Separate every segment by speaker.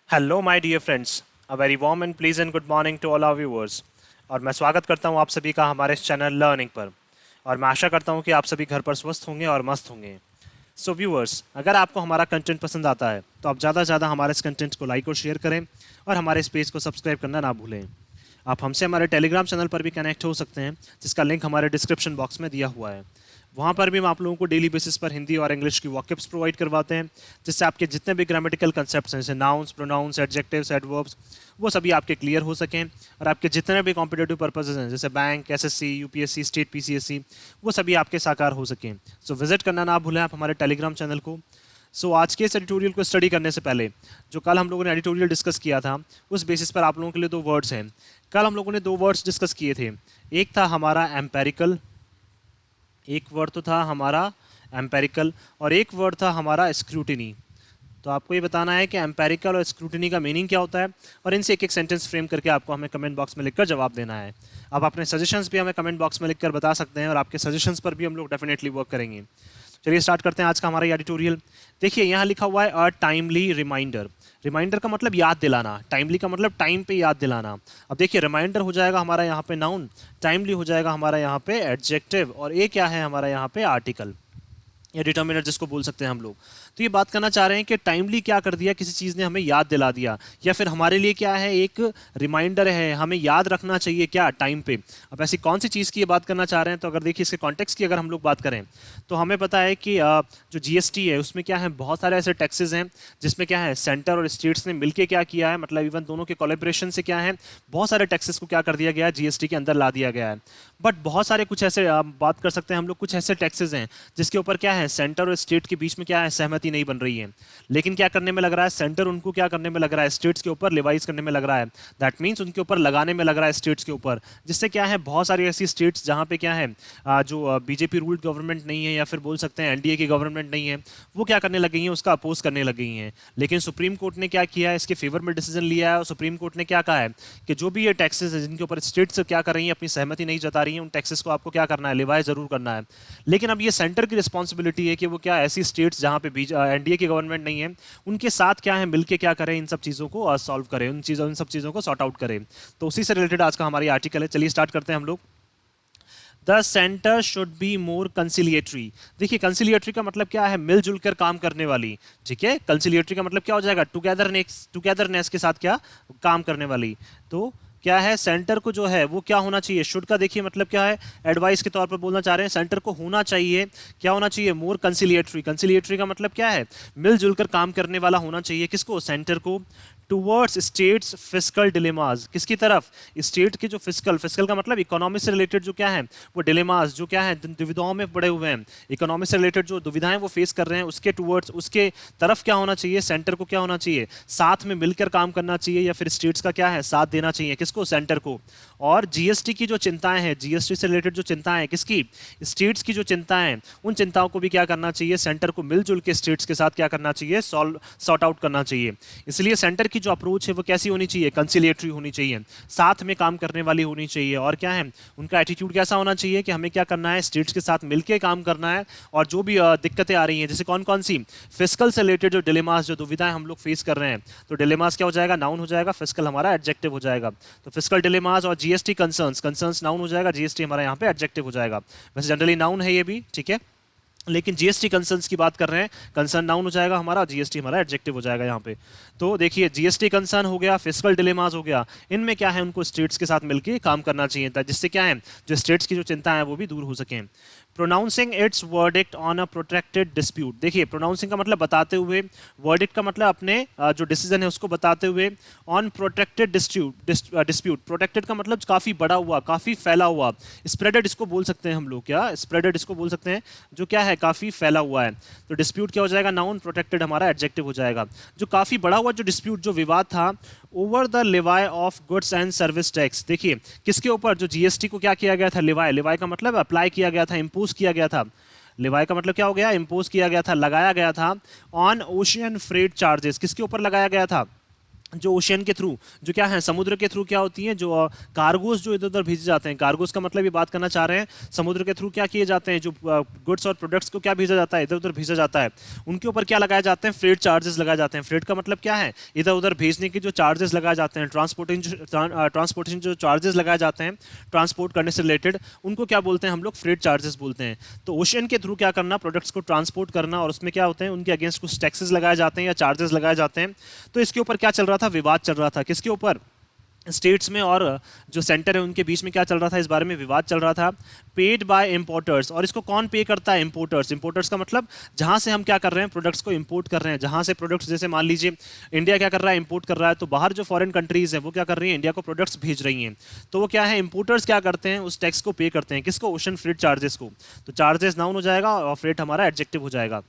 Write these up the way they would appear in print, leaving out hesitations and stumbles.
Speaker 1: Hello my dear friends, a very warm and pleasant good morning to all our viewers. और मैं स्वागत करता हूं आप सभी का हमारे इस चैनल लर्निंग पर। और मैं आशा करता हूं कि आप सभी घर पर स्वस्थ होंगे और मस्त होंगे। सो व्यूअर्स, अगर आपको हमारा कंटेंट पसंद आता है तो आप ज़्यादा से ज़्यादा हमारे इस कंटेंट को लाइक और शेयर करें और हमारे इस पेज को सब्सक्राइब करना ना भूलें। आप हमसे हमारे टेलीग्राम चैनल पर भी कनेक्ट हो सकते हैं, जिसका लिंक हमारे डिस्क्रिप्शन बॉक्स में दिया हुआ है। वहाँ पर भी हम आप लोगों को डेली बेसिस पर हिंदी और इंग्लिश की वॉकअप्स प्रोवाइड करवाते हैं, जिससे आपके जितने भी ग्रामेटिकल कंसेप्ट्स हैं, जैसे नाउन्स, प्रोनाउंस, एडजेक्टिव्स, एडवर्ब्स, वो सभी आपके क्लियर हो सकें और आपके जितने भी कॉम्पिटेटिव पर्पसेस हैं, जैसे bank, SSC, UPSC, state PCSC, वो सभी आपके साकार हो सकें। सो विजिट करना ना भूलें आप हमारे टेलीग्राम चैनल को। आज के इस एडिटोरियल को स्टडी करने से पहले, जो कल हम लोगों ने एडिटोरियल डिस्कस किया था, उस बेसिस पर आप लोगों के लिए दो वर्ड्स हैं। कल हम लोगों ने दो वर्ड्स डिस्कस किए थे। एक था हमारा एम्पेरिकल, एक वर्ड तो था हमारा एम्पेरिकल, और एक वर्ड था हमारा स्क्रूटिनी। तो आपको ये बताना है कि एम्पेरिकल और स्क्रूटिनी का मीनिंग क्या होता है, और इनसे एक एक सेंटेंस फ्रेम करके आपको हमें कमेंट बॉक्स में लिखकर जवाब देना है। आप अपने सजेशंस भी हमें कमेंट बॉक्स में लिखकर बता सकते हैं, और आपके सजेशंस पर भी हम लोग डेफिनेटली वर्क करेंगे। चलिए स्टार्ट करते हैं आज का हमारा एडिटोरियल। देखिए यहाँ लिखा हुआ है अ टाइमली रिमाइंडर। रिमाइंडर का मतलब याद दिलाना, टाइमली का मतलब टाइम पे याद दिलाना। अब देखिए रिमाइंडर हो जाएगा हमारा यहाँ पे नाउन, टाइमली हो जाएगा हमारा यहाँ पे एडजेक्टिव, और ये क्या है हमारा यहाँ पे आर्टिकल या डिटर्मिनर जिसको बोल सकते हैं हम लोग। तो ये बात करना चाह रहे हैं कि टाइमली क्या कर दिया, किसी चीज़ ने हमें याद दिला दिया, या फिर हमारे लिए क्या है, एक रिमाइंडर है, हमें याद रखना चाहिए क्या टाइम पे। अब ऐसी कौन सी चीज़ की ये बात करना चाह रहे हैं, तो अगर देखिए इसके कॉन्टेक्स्ट की अगर हम लोग बात करें तो हमें पता है कि जो जीएसटी है उसमें क्या है, बहुत सारे ऐसे टैक्सेस हैं जिसमें क्या है सेंटर और स्टेट्स ने मिलकर क्या किया है, मतलब इवन दोनों के कोलेब्रेशन से क्या है, बहुत सारे टैक्सेस को क्या कर दिया गया है, जीएसटी के अंदर ला दिया गया है। बट बहुत सारे कुछ ऐसे बात कर सकते हैं हम लोग, कुछ ऐसे टैक्सेस हैं जिसके ऊपर क्या है, सेंटर और स्टेट के बीच में क्या है, सहमति नहीं बन रही है। लेकिन क्या करने में लग रहा है, सेंटर उनको क्या करने में लग रहा है, स्टेट्स के ऊपर लिवाइज करने में लग रहा है। दैट मीन्स उनके ऊपर लगाने में लग रहा है स्टेट्स के ऊपर, जिससे क्या है, बहुत सारी ऐसी स्टेट्स जहाँ पे क्या है, जो बीजेपी रूल्ड गवर्नमेंट नहीं है, या फिर बोल सकते हैं एनडीए की गवर्नमेंट नहीं है, वो क्या करने लग गई हैं, उसका अपोज करने लग गई हैं। लेकिन सुप्रीम कोर्ट ने क्या किया है, इसके फेवर में डिसीजन लिया है, और सुप्रीम कोर्ट ने क्या कहा है कि जो भी ये टैक्सेस है जिनके ऊपर स्टेट्स क्या कर रही हैं, अपनी सहमति नहीं जता रही हैं, उन टैक्सेस को आपको क्या करना है, लिवाई जरूर करना है। लेकिन अब ये सेंटर की रिस्पॉन्सिबिलिटी है कि वो क्या ऐसी स्टेट्स जहाँ पे एनडीए की गवर्नमेंट नहीं है, उनके साथ क्या है, मिलके क्या करें, इन सब चीज़ों को सॉल्व करें, उन सब चीज़ों को सॉर्ट आउट करें। तो उसी से रिलेटेड आज का हमारी आर्टिकल है। चलिए स्टार्ट करते हैं हम लोग। The centre should be more conciliatory. देखिए कंसिलिएटरी का मतलब क्या है, मिलजुल कर काम करने वाली। ठीक है, कंसिलिएटरी का मतलब क्या हो जाएगा, टुगेदरनेस के साथ क्या काम करने वाली। तो क्या है, सेंटर को जो है वो क्या होना चाहिए, शुड का देखिए मतलब क्या है, एडवाइस के तौर पर बोलना चाह रहे हैं, सेंटर को होना चाहिए, क्या होना चाहिए, मोर कंसिलिएटरी। कंसिलिएटरी का मतलब क्या है, मिलजुल कर काम करने वाला होना चाहिए, किसको, सेंटर को। टूवर्ड्स स्टेट्स फिस्कल डिलेमाज, किसकी तरफ, स्टेट के जो फिस्कल, फिस्कल का मतलब इकोनॉमी से रिलेटेड जो क्या है, वो डिलेमाज जो क्या है, दुविधाओं में पड़े हुए हैं, इकोनॉमी से रिलेटेड जो दुविधाएं वो फेस कर रहे हैं, उसके टूवर्ड्स, उसके तरफ क्या होना चाहिए, सेंटर को क्या होना चाहिए, साथ में मिलकर काम करना चाहिए, या फिर स्टेट्स का क्या है, साथ देना चाहिए, किसको, सेंटर को। और जीएसटी की जो चिंताएं हैं, जीएसटी से रिलेटेड जो चिंताएं हैं, किसकी, स्टेट्स की जो चिंताएं हैं, उन चिंताओं को भी क्या करना चाहिए, सेंटर को मिलजुल के स्टेट्स के साथ क्या करना चाहिए, सॉर्ट आउट करना चाहिए। इसलिए सेंटर की जो अप्रोच है वो कैसी होनी चाहिए, कंसिलिएटरी होनी चाहिए, साथ में काम करने वाली होनी चाहिए। और क्या है, उनका एटीट्यूड कैसा होना चाहिए कि हमें क्या करना है, स्टेट्स के साथ मिलकर काम करना है, और जो भी दिक्कतें आ रही हैं, जैसे कौन कौन सी, फिस्कल से रिलेटेड जो डिलेमास, जो दुविधाएं हम लोग फेस कर रहे हैं, तो डिलेमास क्या हो जाएगा, नाउन हो जाएगा, फिस्कल हमारा एडजेक्टिव हो जाएगा। तो फिस्कल डिलेमास और जीएसटी कंसर्न्स, कंसर्न्स नाउन हो जाएगा, जीएसटी हमारा यहाँ पे एडजेक्टिव हो जाएगा। वैसे जनरली नाउन है ये भी, ठीक है, लेकिन जीएसटी कंसर्न्स की बात कर रहे हैं, कंसर्न नाउन हो जाएगा हमारा, जीएसटी हमारा एडजेक्टिव हो जाएगा यहाँ पे। तो देखिए जीएसटी कंसर्न हो गया, फिस्कल डिलेमास हो गया, इनमें क्या है, उनको स्टेट्स के साथ मिलकर काम करना चाहिए था, जिससे क्या है, जो स्टेट्स की जो चिंता है वो भी दूर हो सकें। Pronouncing it's verdict on a protected dispute. देखिए प्रोनाउंसिंग का मतलब बताते हुए, वर्डिक्ट का मतलब अपने जो डिसीजन है उसको बताते हुए, ऑन प्रोटेक्टेड डिस्प्यूट, प्रोटेक्टेड का मतलब काफ़ी बड़ा हुआ, काफ़ी फैला हुआ, स्प्रेडेड इसको बोल सकते हैं हम लोग, क्या स्प्रेडेड इसको बोल सकते हैं, जो क्या है, काफ़ी फैला हुआ है। तो डिस्प्यूट क्या हो जाएगा, नाउन, प्रोटेक्टेड हमारा एडजेक्टिव हो जाएगा। जो काफ़ी बड़ा हुआ जो डिस्प्यूट, जो विवाद था, over the Levi of goods and service tax. देखिए किसके ऊपर, जो जीएसटी को क्या किया गया था, लिवाई, लिवाई का मतलब अप्लाई किया गया था, इम्पोज किया गया था। लिवाई का मतलब क्या हो गया, इम्पोज किया गया था, लगाया गया था, ऑन ओशियन फ्रेट चार्जेस, किसके ऊपर लगाया गया था, जो ओशियन के थ्रू, जो क्या है समुद्र के थ्रू क्या होती हैं, जो कार्गोस जो इधर उधर भेजे जाते हैं, कार्गोस का मतलब ये बात करना चाह रहे हैं समुद्र के थ्रू क्या किए जाते हैं, जो गुड्स और प्रोडक्ट्स को क्या भेजा जाता है, इधर उधर भेजा जाता है, उनके ऊपर क्या लगाए जाते हैं, फ्रेट चार्जेस लगाए जाते हैं। फ्रेट का मतलब क्या है, इधर उधर भेजने के जो चार्जेस लगाए जाते हैं, ट्रांसपोर्टेशन जो चार्जेस लगाए जाते हैं ट्रांसपोर्ट करने से रिलेटेड, उनको क्या बोलते हैं हम लोग, फ्रेट चार्जेस बोलते हैं। तो ओशियन के थ्रू क्या करना, प्रोडक्ट्स को ट्रांसपोर्ट करना, और उसमें क्या होते हैं, उनके अगेंस्ट कुछ टैक्सेस लगाए जाते हैं या चार्जेस लगाए जाते हैं। तो इसके ऊपर क्या चल रहा था, विवाद चल रहा था, किसके ऊपर, स्टेट्स में और जो सेंटर है उनके बीच में क्या चल रहा था, इस बारे में विवाद चल रहा था। पेड बाय इंपोर्टर्स, और इसको कौन पे करता है, इंपोर्टर्स। इंपोर्टर्स का मतलब जहां से हम क्या कर रहे हैं, प्रोडक्ट्स को इंपोर्ट कर रहे हैं, जहां से प्रोडक्ट्स, जैसे मान लीजिए इंडिया क्या कर रहा है, इंपोर्ट कर रहा है, तो बाहर जो फॉरेन कंट्रीज है वो क्या कर रही है, इंडिया को प्रोडक्ट्स भेज रही हैं, तो वो क्या है, इंपोर्टर्स क्या करते हैं, उस टैक्स को पे करते हैं, किसको, ओशन फ्रेट चार्जेस को। तो चार्जेस नाउन हो जाएगा और फ्रेट हमारा एडजेक्टिव हो जाएगा।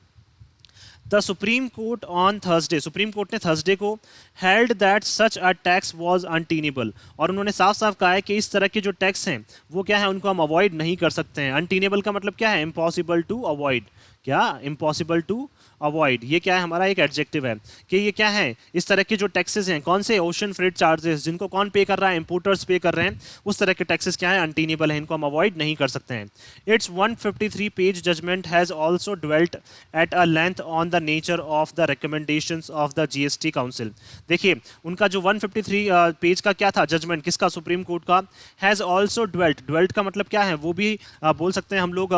Speaker 1: The supreme court on Thursday, supreme court ने थर्सडे को held that such a tax was untenable, और उन्होंने साफ साफ कहा है कि इस तरह के जो टैक्स हैं वो क्या है, उनको हम अवॉइड नहीं कर सकते हैं। अनटीनेबल का मतलब क्या है, इम्पॉसिबल टू अवॉइड, क्या, इम्पॉसिबल टू अवॉइड, ये क्या है हमारा एक एडजेक्टिव है कि ये क्या है, इस तरह के जो टैक्सेस हैं, कौन से, ओशन फ्रेट चार्जेस, जिनको कौन पे कर रहा है, इंपोर्टर्स पे कर रहे हैं, उस तरह के टैक्सेस क्या है, अनटीनेबल है, इनको हम अवॉइड नहीं कर सकते हैं। It's 153 page judgment has also dwelt at a length on the nature of the recommendations of the GST council. देखिए उनका जो 153 पेज का क्या था जजमेंट, किसका, सुप्रीम कोर्ट का, हैज आल्सो ड्वेल्ट, ड्वेल्ट का मतलब क्या है, वो भी बोल सकते हैं हम लोग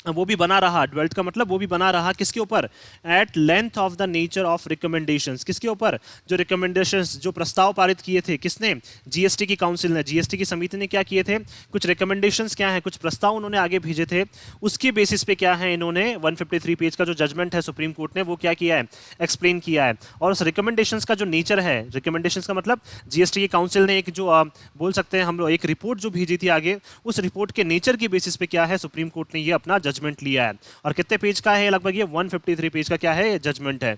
Speaker 1: वो भी बना रहा, ड्वेल्ट का मतलब वो भी बना रहा, किसके ऊपर, at length of the nature of recommendations, किसके ऊपर, जो रिकमेंडेशंस, जो प्रस्ताव पारित किए थे, किसने, जीएसटी की काउंसिल ने, जीएसटी की समिति ने क्या किए थे, कुछ रिकमेंडेशंस क्या है, कुछ प्रस्ताव उन्होंने आगे भेजे थे, उसके बेसिस पे क्या है, इन्होंने 153 पेज का जो जजमेंट है सुप्रीम कोर्ट ने वो क्या किया है, एक्सप्लेन किया है। और उस रिकमेंडेशंस का जो नेचर है, रिकमेंडेशंस का मतलब जीएसटी की काउंसिल ने एक जो बोल सकते हैं हम लोग एक रिपोर्ट जो भेजी थी आगे, उस रिपोर्ट के नेचर की बेसिस पे क्या है, सुप्रीम कोर्ट ने ये अपना जजमेंट लिया है। और कितने पेज का है, लगभग ये 153 पेज का क्या है, जजमेंट है।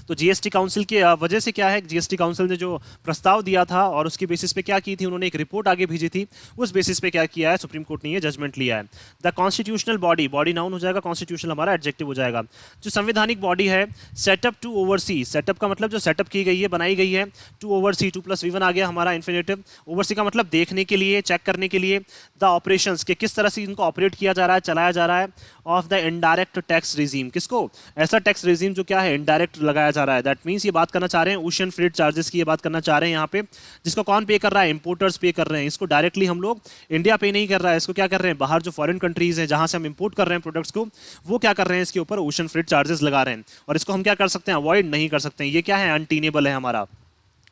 Speaker 1: तो जीएसटी काउंसिल की वजह से क्या है, जीएसटी काउंसिल ने जो प्रस्ताव दिया था और उसकी बेसिस पे क्या की थी, उन्होंने एक रिपोर्ट आगे भेजी थी, उस बेसिस पे क्या किया है, सुप्रीम कोर्ट ने ये जजमेंट लिया है। The constitutional body, body noun हो जाएगा, कॉन्स्टिट्यूशनल हमारा एडजेक्टिव हो जाएगा। जो संवैधानिक बॉडी है, सेटअप टू ओवरसी, सेटअप का मतलब जो सेटअप की गई है, बनाई गई है, टू ओवरसी, 2+V1 आ गया हमारा इन्फिनेटिव, ओवरसी का मतलब देखने के लिए, चेक करने के लिए, द ऑपरेशंस के किस तरह से इनको ऑपरेट किया जा रहा है, चलाया जा रहा है, of the indirect tax regime, किसको, ऐसा टैक्स रिजीम जो क्या है, इनडायरेक्ट लगाया जा रहा है। दैट मीन्स ये बात करना चाह रहे हैं ओशन फ्रेट चार्जेस की, ये बात करना चाह रहे हैं यहाँ पे, जिसको कौन पे कर रहा है, इंपोर्टर्स पे कर रहे हैं। इसको डायरेक्टली हम लोग इंडिया पे नहीं कर रहा है, इसको क्या कर रहे हैं, बाहर जो फॉरेन कंट्रीज हैं जहां से हम इंपोर्ट कर रहे हैं प्रोडक्ट्स को, वो क्या कर रहे हैं, इसके ऊपर ओशन फ्रेट चार्जेस लगा रहे हैं, और इसको हम क्या कर सकते हैं, अवॉइड नहीं कर सकते हैं। ये क्या है, अनटीनेबल है हमारा,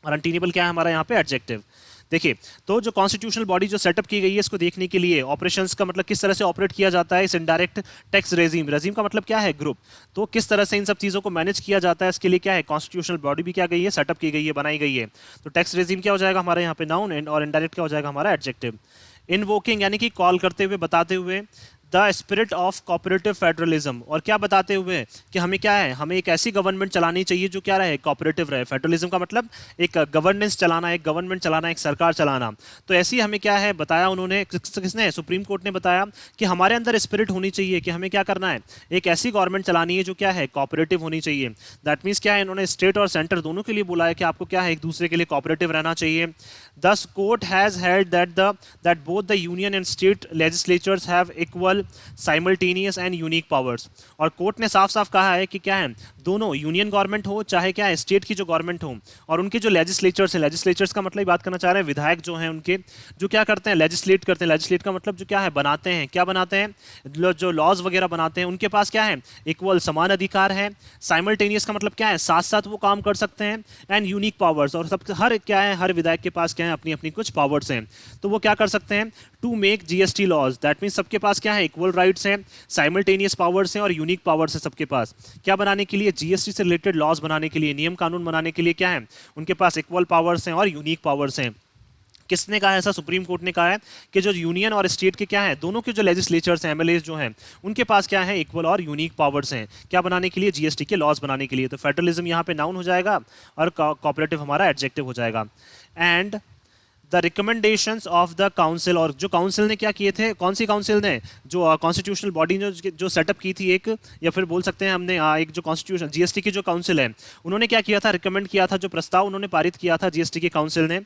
Speaker 1: और अनटीनेबल क्या है हमारा यहाँ पे एडजेक्टिव। देखिए तो जो कॉन्स्टिट्यूशनल बॉडी जो सेटअप की गई है, इसको देखने के लिए, ऑपरेशंस का मतलब किस तरह से ऑपरेट किया जाता है इस इनडायरेक्ट टैक्स रेजिम, रेजिम का मतलब क्या है, ग्रुप, तो किस तरह से इन सब चीज़ों को मैनेज किया जाता है, इसके लिए क्या है, कॉन्स्टिट्यूशनल बॉडी भी क्या गई है, सेटअप की गई है, बनाई गई है। तो टैक्स रेजिम क्या हो जाएगा हमारे यहाँ पे नाउन, और इनडायरेक्ट क्या हो जाएगा हमारा एडजेक्टिव। इनवोकिंग यानी कि कॉल करते हुए, बताते हुए, the spirit of cooperative federalism, और क्या बताते हुए कि हमें क्या है, हमें एक ऐसी गवर्नमेंट चलानी चाहिए जो क्या रहे, कोऑपरेटिव रहे। फेडरलिज्म का मतलब एक गवर्नेंस चलाना, एक गवर्नमेंट चलाना, एक सरकार चलाना। तो ऐसी हमें क्या है बताया उन्होंने, किसने, सुप्रीम कोर्ट ने बताया कि हमारे अंदर स्पिरिट होनी चाहिए कि हमें क्या करना है, एक ऐसी गवर्नमेंट चलानी है जो क्या है, कोऑपरेटिव होनी चाहिए। दैट मीन्स क्या है, इन्होंने स्टेट और सेंटर दोनों के लिए बोला है कि आपको क्या है, एक दूसरे के लिए कोऑपरेटिव रहना चाहिए। दस court has held that both the union and state legislatures have equal simultaneous and unique powers, और कोर्ट ने साफ साफ कहा है कि क्या है, दोनों यूनियन गवर्नमेंट हो चाहे क्या है स्टेट की जो गवर्नमेंट हो, और उनके जो लेजिस्लेचर्स हैं, लेजिस्लेचर्स का मतलब बात करना चाह रहे हैं विधायक जो हैं उनके, जो क्या करते हैं, लेजिस्लेट करते हैं। लेजिस्लेट का मतलब जो क्या है, बनाते हैं, क्या बनाते हैं, जो लॉज वगैरह बनाते हैं, उनके पास क्या है, इक्वल समान अधिकार है। साइमल्टेनियस का मतलब क्या है, साथ साथ वो काम कर सकते हैं। एंड यूनिक पावर्स, और सब हर क्या है, हर विधायक के पास क्या है, अपनी अपनी कुछ पावर्स हैं, तो वो क्या कर सकते हैं, to make GST laws. That means सबके पास क्या है, इक्वल राइट्स हैं, साइमल्टेनियस पावर्स हैं और यूनिक पावर्स हैं सबके पास। क्या बनाने के लिए, जीएसटी से रिलेटेड लॉज बनाने के लिए, नियम कानून बनाने के लिए क्या है, उनके पास इक्वल पावर्स हैं और यूनिक पावर्स हैं। किसने कहा ऐसा, सुप्रीम कोर्ट ने कहा है कि जो यूनियन और स्टेट के क्या है, दोनों के जो लेजिस्लेचर्स हैं, एमएलए जो हैं, उनके पास क्या है, इक्वल और यूनिक पावर्स हैं, क्या बनाने के लिए, जीएसटी के लॉज बनाने के लिए। तो फेडरलिज्म यहाँ पे नाउन हो जाएगा और कोऑपरेटिव हमारा एडजेक्टिव हो जाएगा। And the recommendations of the council, और जो काउंसिल ने क्या किए थे, कौन सी काउंसिल ने, जो कॉन्स्टिट्यूशनल बॉडी ने जो सेटअप की थी एक, या फिर बोल सकते हैं हमने एक जो कॉन्स्टिट्यूशन जीएसटी की जो काउंसिल है, उन्होंने क्या किया था, रिकमेंड किया था, जो प्रस्ताव उन्होंने पारित किया था जीएसटी की काउंसिल ने,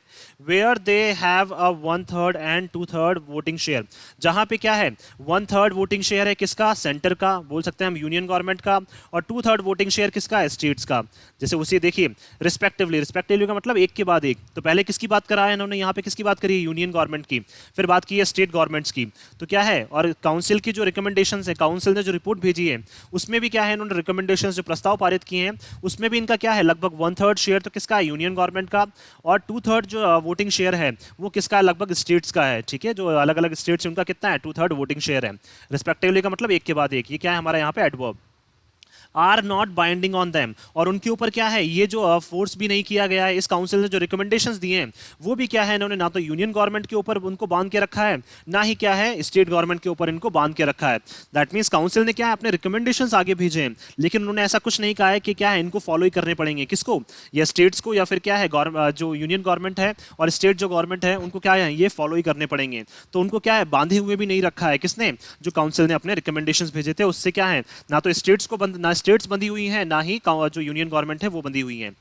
Speaker 1: where they have a 1/3 and 2/3 voting share, जहां पे क्या है 1/3 वोटिंग शेयर है किसका, सेंटर का, बोल सकते हैं हम यूनियन गवर्नमेंट का, और 2/3 वोटिंग शेयर किसका है, स्टेट्स का। जैसे उसी देखिए रिस्पेक्टिवली, रिस्पेक्टिवली का मतलब एक के बाद एक, तो पहले किसकी बात करा है इन्होंने, यहाँ पे किसकी बात करी है, यूनियन गवर्नमेंट की, फिर बात की है स्टेट गवर्नमेंट्स की, तो क्या है, और काउंसिल की जो रिकमेंडेशंस है, काउंसिल ने जो रिपोर्ट भेजी है उसमें भी क्या है, इन्होंने रिकमेंडेशंस जो प्रस्ताव पारित किए हैं उसमें भी इनका क्या है, लगभग 1/3 शेयर तो किसका है, यूनियन गवर्नमेंट का, और 2/3 जो वोटिंग शेयर है वो किसका है, लगभग स्टेट्स का है। ठीक है, जो अलग अलग स्टेट्स उनका कितना है, 2/3 वोटिंग शेयर है। रिस्पेक्टिवली का मतलब एक के बाद एक, ये क्या है हमारा यहाँ पे adverb, are not binding on them, और उनके ऊपर क्या है, ये जो फोर्स भी नहीं किया गया है, इस काउंसिल ने जो रिकमेंडेशंस दिए हैं वो भी क्या है, इन्होंने ना तो यूनियन गवर्नमेंट के ऊपर उनको बांध के रखा है, ना ही क्या है स्टेट गवर्नमेंट के ऊपर इनको बांध के रखा है। दैट मीन्स काउंसिल ने क्या है, अपने रिकमेंडेशंस आगे भेजे हैं, लेकिन उन्होंने ऐसा कुछ नहीं कहा है कि क्या है इनको फॉलो ही करने पड़ेंगे, किसको, या स्टेट्स को, या फिर क्या है जो यूनियन गवर्नमेंट है और स्टेट जो गवर्नमेंट है उनको क्या है ये फॉलो ही करने पड़ेंगे। तो उनको क्या है बांधे हुए भी नहीं रखा है, किसने, जो काउंसिल ने अपने रिकमेंडेशंस भेजे थे उससे क्या है, ना तो स्टेट्स को ना स्टेट्स बंधी हुई है, ना ही जो यूनियन गवर्नमेंट है वो बंधी हुई है।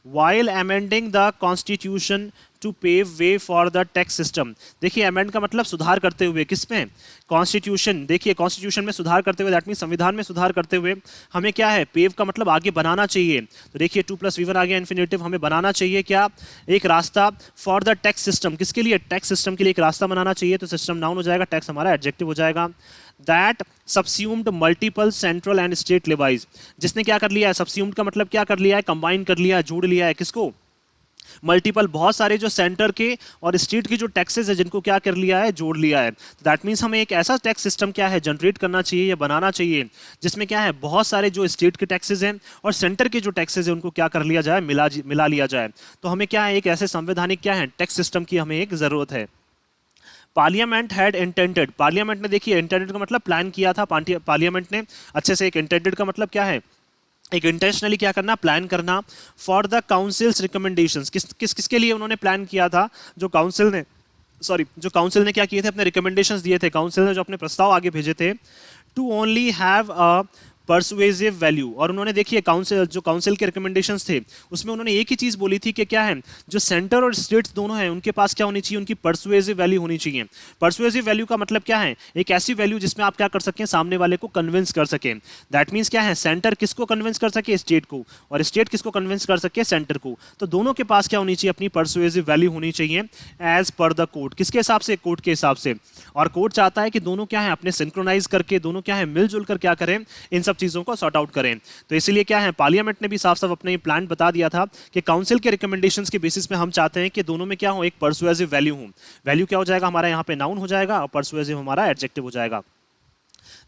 Speaker 1: While amending the constitution to pave way for the tax system, देखिए अमेंड का मतलब सुधार करते हुए, किसमें, कॉन्स्टिट्यूशन, देखिए कॉन्स्टिट्यूशन में सुधार करते हुए, दैट मीन संविधान में सुधार करते हुए, हमें क्या है, पेव का मतलब आगे बनाना चाहिए, तो देखिए 2+V1 आ गया इन्फिनेटिव, हमें बनाना चाहिए क्या, एक रास्ता, फॉर द टैक्स सिस्टम, किसके लिए, टैक्स सिस्टम के लिए एक रास्ता बनाना चाहिए, तो सिस्टम नाउन हो जाएगा, टैक्स हमारा एडजेक्टिव हो जाएगा। That subsumed multiple central and state levies, जिसने क्या कर लिया है, सबस्यूम्ड का मतलब क्या कर लिया है, कंबाइन कर लिया है, जोड़ लिया है, किसको, मल्टीपल, बहुत सारे जो सेंटर के और स्टेट की जो टैक्सेस है जिनको क्या कर लिया है, जोड़ लिया है। दैट मीन्स हमें एक ऐसा टैक्स सिस्टम क्या है जनरेट करना चाहिए या बनाना चाहिए जिसमें क्या है बहुत सारे जो स्टेट के टैक्सेस हैं और सेंटर के जो टैक्सेस हैं उनको क्या कर लिया जाए, मिला लिया जाए। तो हमें क्या है एक ऐसे संवैधानिक क्या है टैक्स सिस्टम की हमें एक जरूरत है। पार्लियामेंट हैड इंटेंडेड, पार्लियामेंट ने देखिए इंटेंडेड का मतलब प्लान किया था, पार्लियामेंट ने अच्छे से, एक इंटेंडेड का मतलब क्या है, एक इंटेंशनली क्या करना, प्लान करना, फॉर द काउंसिल्स रिकमेंडेशंस, किसके लिए उन्होंने प्लान किया था, जो काउंसिल ने, जो काउंसिल ने क्या किए थे, अपने रिकमेंडेशंस दिए थे, काउंसिल ने जो अपने प्रस्ताव आगे भेजे थे, to only have a persuasive value, और उन्होंने देखिए काउंसिल के रिकमेंडेशंस थे उसमें उन्होंने एक ही चीज बोली थी कि क्या है, जो सेंटर और स्टेट्स दोनों हैं उनके पास क्या होनी चाहिए, उनकी परसुएसिव वैल्यू होनी चाहिए। परसुएसिव वैल्यू का मतलब क्या है, एक ऐसी वैल्यू जिसमें आप क्या कर सकें, सामने वाले को कन्विंस कर सकें। दैट मीन्स क्या है, सेंटर किसको कन्विंस कर सके, स्टेट को, और स्टेट किसको कन्विंस कर सके, सेंटर को। तो दोनों के पास क्या होनी चाहिए, अपनी परसुएसिव वैल्यू होनी चाहिए एज पर द कोर्ट, किसके हिसाब से, कोर्ट के हिसाब से। और कोर्ट चाहता है कि दोनों क्या है अपने सिंक्रोनाइज करके, दोनों क्या है मिलजुल कर क्या करें, इन सब चीजों को सॉर्ट आउट करें। तो इसीलिए क्या है, पार्लियामेंट ने भी साफ साफ अपने प्लान बता दिया था कि काउंसिल के रिकमेंडेशंस के बेसिस पे हम चाहते हैं कि दोनों में क्या हो, एक परसुएसिव वैल्यू हो। वैल्यू क्या हो जाएगा हमारा यहाँ पे, नाउन हो जाएगा, और परसुएसिव हमारा एडजेक्टिव हो जाएगा।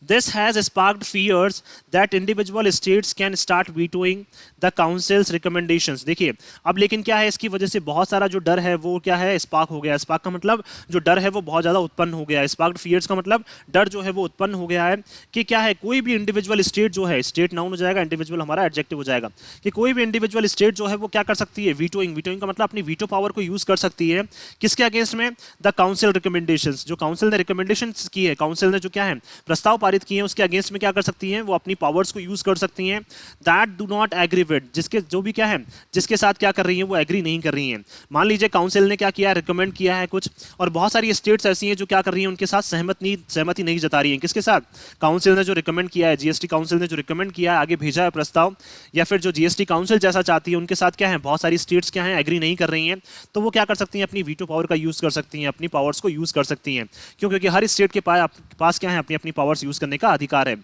Speaker 1: This has sparked fears that individual states can start vetoing the council's recommendations। देखिए अब लेकिन क्या है, इसकी वजह से बहुत सारा जो डर है वो क्या है, स्पार्क हो गया। स्पार्क का मतलब जो डर है वो बहुत ज़्यादा उत्पन्न हो गया है। स्पार्क्ड फियर्स का मतलब डर जो है वो उत्पन्न हो गया है कि क्या है, कोई भी इंडिविजुअल स्टेट जो है, स्टेट नाउन हो जाएगा, इंडिविजुअल हमारा एडजेक्टिव हो जाएगा, कि कोई भी इंडिविजुअल स्टेट जो है वो क्या कर सकती है, वीटोइंग। वीटोइंग का मतलब अपनी वीटो पावर को यूज कर सकती है, किसके अगेंस्ट में, द काउंसिल रिकमेंडेशंस। जो काउंसिल ने रिकमेंडेशंस की है, काउंसिल ने जो क्या है प्रस्ताव पारित किए हैं उसके अगेंस्ट में क्या कर सकती हैं, वो अपनी पावर्स को यूज कर सकती हैं। That do not agree with, जिसके जो भी क्या है, जिसके साथ क्या कर रही हैं, वो एग्री नहीं कर रही हैं। मान लीजिए काउंसिल ने क्या किया, रिकमेंड किया है कुछ, और बहुत सारी स्टेट्स ऐसी हैं जो क्या कर रही हैं, उनके साथ सहमति नहीं जता रही हैं। किसके साथ, काउंसिल ने जो रिकमेंड किया है, जीएसटी काउंसिल ने जो रिकमेंड किया है, आगे भेजा है प्रस्ताव, या फिर जो जीएसटी काउंसिल जैसा चाहती है उनके साथ क्या है, बहुत सारी स्टेट्स क्या है, एग्री नहीं कर रही हैं। तो वो क्या कर सकती हैं, अपनी वीटो पावर का यूज कर सकती हैं, अपनी पावर्स को यूज कर सकती हैं। क्यों, क्योंकि हर स्टेट के पास क्या है, अपनी अपनी पावर्स यूज करने का अधिकार है।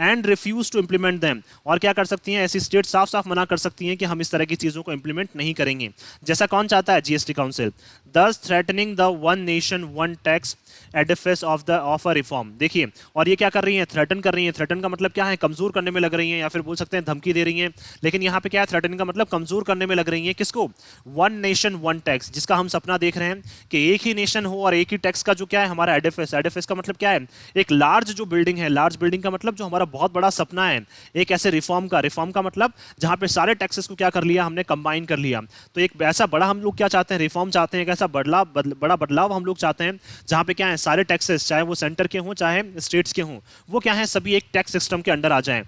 Speaker 1: And refuse to implement them, और क्या कर सकती हैं, ऐसी स्टेट साफ साफ मना कर सकती हैं कि हम इस तरह की चीजों को इंप्लीमेंट नहीं करेंगे। जैसा कौन चाहता है, जीएसटी काउंसिल। दस threatening the one nation one tax Edifice of a reform. देखिए, और ये क्या कर रही हैं, थ्रेटन कर रही हैं। थ्रेटन का मतलब क्या है, कमजोर करने में लग रही हैं, या फिर बोल सकते हैं धमकी दे रही हैं। लेकिन यहाँ पे क्या है, थ्रेटन का मतलब कमजोर करने में लग रही हैं। किसको, वन नेशन वन टैक्स, जिसका हम सपना देख रहे हैं कि एक ही नेशन हो और एक ही टैक्स का जो क्या है हमारा एडिफिस। एडिफिस का मतलब क्या है, एक लार्ज जो बिल्डिंग है, लार्ज बिल्डिंग का मतलब जो हमारा बहुत बड़ा सपना है एक ऐसे रिफॉर्म का मतलब जहां पे सारे टैक्सेस को क्या कर लिया हमने, कंबाइन कर लिया। तो एक ऐसा बड़ा हम लोग क्या चाहते हैं, रिफॉर्म चाहते हैं, एक ऐसा बड़ा बदलाव हम लोग चाहते हैं जहां पे क्या है सारे टैक्सेस, चाहे वो सेंटर के हों चाहे स्टेट्स के हों, वो क्या है सभी एक टैक्स सिस्टम के अंडर आ जाएं।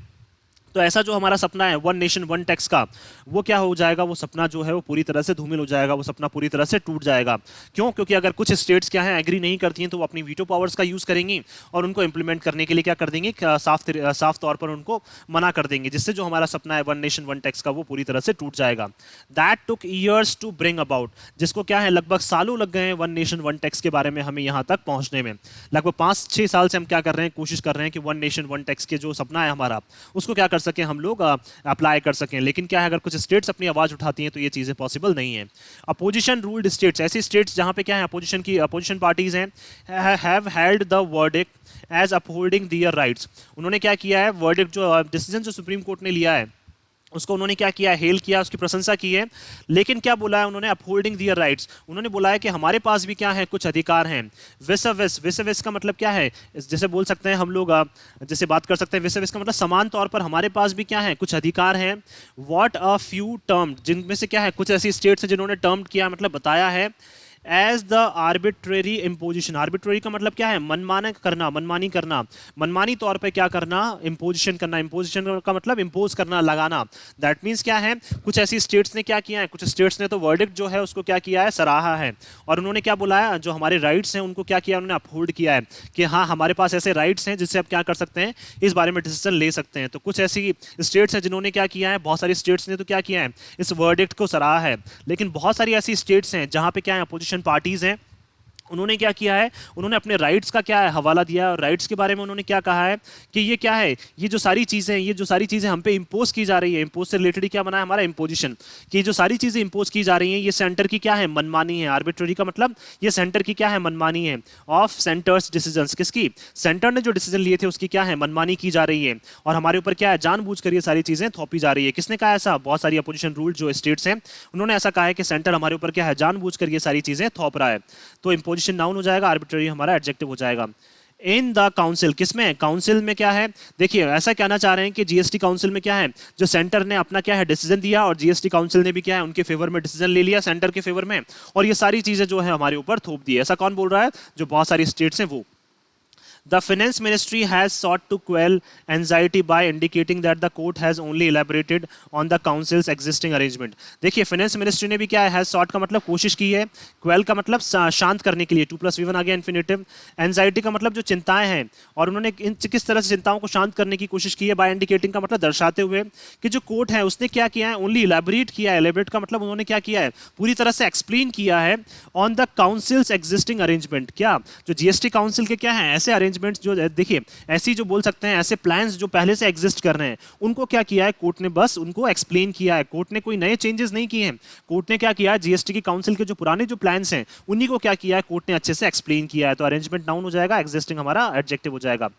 Speaker 1: तो ऐसा जो हमारा सपना है वन नेशन वन टैक्स का, वो क्या हो जाएगा, वो सपना जो है वो पूरी तरह से धूमिल हो जाएगा, वो सपना पूरी तरह से टूट जाएगा। क्यों? क्योंकि अगर कुछ स्टेट्स क्या है एग्री नहीं करती हैं तो वो अपनी वीटो पावर्स का यूज करेंगी और उनको इंप्लीमेंट करने के लिए क्या कर देंगे, साफ तौर पर उनको मना कर देंगे, जिससे जो हमारा सपना है वन नेशन वन टैक्स का वो पूरी तरह से टूट जाएगा। That took years to bring about, जिसको क्या है लगभग सालों लग गए हैं वन नेशन वन टैक्स के बारे में हमें यहाँ तक पहुंचने में। लगभग 5-6 साल से हम क्या कर रहे हैं, कोशिश कर रहे हैं कि वन नेशन वन टैक्स के जो सपना है हमारा उसको क्या कर सके हम लोग, अप्लाई कर सकें। लेकिन क्या है अगर कुछ स्टेट्स अपनी आवाज उठाती हैं तो ये चीजें पॉसिबल नहीं है। अपोजिशन रूल्ड स्टेट्स, ऐसी स्टेट्स जहां पे क्या है अपोजिशन पार्टीज हैं, have held the verdict as upholding their rights. उन्होंने क्या किया है, वर्डिक्ट जो डिसीजन जो सुप्रीम कोर्ट ने लिया है उसको उन्होंने क्या किया, हेल किया, उसकी प्रशंसा की है। लेकिन क्या बोला है उन्होंने, अपहोल्डिंग दियर राइट्स, उन्होंने बोला है कि हमारे पास भी क्या है कुछ अधिकार हैं। विस का मतलब क्या है, जैसे बोल सकते हैं हम लोग, जैसे बात कर सकते हैं विस का मतलब समान तौर पर हमारे पास भी क्या है कुछ अधिकार हैं। व्हाट अ फ्यू टर्म, जिनमें से क्या है कुछ ऐसी स्टेट्स हैं जिन्होंने टर्म किया मतलब बताया है as the arbitrary imposition. Arbitrary का मतलब क्या है, मनमाना करना, मनमानी करना, मनमानी तौर पे क्या करना, इम्पोजिशन करना। इम्पोजिशन का मतलब इम्पोज करना, लगाना। दैट मीन्स क्या है, कुछ ऐसी स्टेट्स ने क्या किया है, कुछ स्टेट्स ने तो वर्डिक्ट जो है उसको क्या किया है, सराहा है। और उन्होंने क्या बोला है, जो हमारे राइट्स हैं उनको क्या किया, उन्होंने अपहोल्ड किया है कि हाँ हमारे पास ऐसे राइट्स हैं जिससे आप क्या कर सकते हैं, इस बारे में डिसीजन ले सकते हैं। तो कुछ ऐसी स्टेट्स हैं जिन्होंने क्या किया है, बहुत सारी स्टेट्स ने तो क्या किया है, इस वर्डिक्ट को सराहा है। लेकिन बहुत सारी ऐसी स्टेट्स हैं जहां पे क्या है अपोजिशन पार्टीज हैं, उन्होंने क्या किया है, उन्होंने अपने राइट्स का क्या है हवाला दिया। और राइट्स के बारे में उन्होंने क्या कहा है कि ये क्या है, ये जो सारी चीजें हम पे इंपोज की जा रही है, इंपोज से रिलेटेड क्या बना है हमारा इंपोजिशन, कि जो सारी चीजें इंपोज की जा रही हैं ये सेंटर की क्या है, मनमानी है। आर्बिट्रेरी का मतलब ये सेंटर की क्या है, मनमानी है। ऑफ सेंटर्स डिसीजंस, किसकी, सेंटर ने जो डिसीजन लिए थे उसकी क्या है, मनमानी की जा रही है। और हमारे ऊपर क्या है, जानबूझकर ये सारी चीजें थोपी जा रही है। किसने कहा ऐसा, बहुत सारी अपोजिशन रूल जो स्टेट्स हैं उन्होंने ऐसा कहा है कि सेंटर हमारे ऊपर क्या है, जानबूझकर ये सारी चीजें थोप रहा है। तो इंपोजिशन नाउन हो जाएगा, आर्बिट्रेरी हमारा एडजेक्टिव हो जाएगा। इन द काउंसिल, किसमें, काउंसिल में क्या है, देखिए ऐसा कहना चाह रहे हैं कि जीएसटी काउंसिल में क्या है, जो सेंटर ने अपना क्या है डिसीजन दिया और जीएसटी काउंसिल ने भी क्या है उनके फेवर में डिसीजन ले लिया, सेंटर के फेवर में, और ये सारी चीजें जो है हमारे ऊपर थोप दी है। ऐसा कौन बोल रहा है, जो बहुत सारी स्टेट्स हैं वो। The finance ministry has sought to quell anxiety by indicating that the court has only elaborated on the council's existing arrangement. देखिए फाइनेंस मिनिस्ट्री ने भी क्या है, हैज सॉट का मतलब कोशिश की है, क्वेल का मतलब शांत करने के लिए, 2+V1 आ गया इन्फिनेटिव। एंजाइटी का मतलब जो चिंताएं हैं, और उन्होंने किस तरह से चिंताओं को शांत करने की कोशिश की है, बाय इंडिकेटिंग का मतलब दर्शाते हुए कि जो कोर्ट है उसने क्या किया है, ओनली इलेबरेट किया है। इलेबरेट का मतलब उन्होंने क्या किया है, पूरी तरह से एक्सप्लेन किया है on the councils existing arrangement. क्या, जो जीएसटी काउंसिल के क्या है ऐसे अरेंजमेंट्स, जो देखिए ऐसी जो बोल सकते हैं ऐसे प्लान्स जो पहले से एग्जिस्ट कर रहे हैं, उनको क्या किया है कोर्ट ने, बस उनको एक्सप्लेन किया है। कोर्ट ने कोई नए चेंजेस नहीं किए हैं। कोर्ट ने क्या किया है, जीएसटी की काउंसिल के जो पुराने जो प्लान्स हैं उन्हीं को क्या किया है, कोर्ट ने अच्छे से एक्सप्लेन किया है। तो अरेंजमेंट नाउन हो जाएगा, एग्जिस्टिंग हमारा एडजेक्टिव हो जाएगा।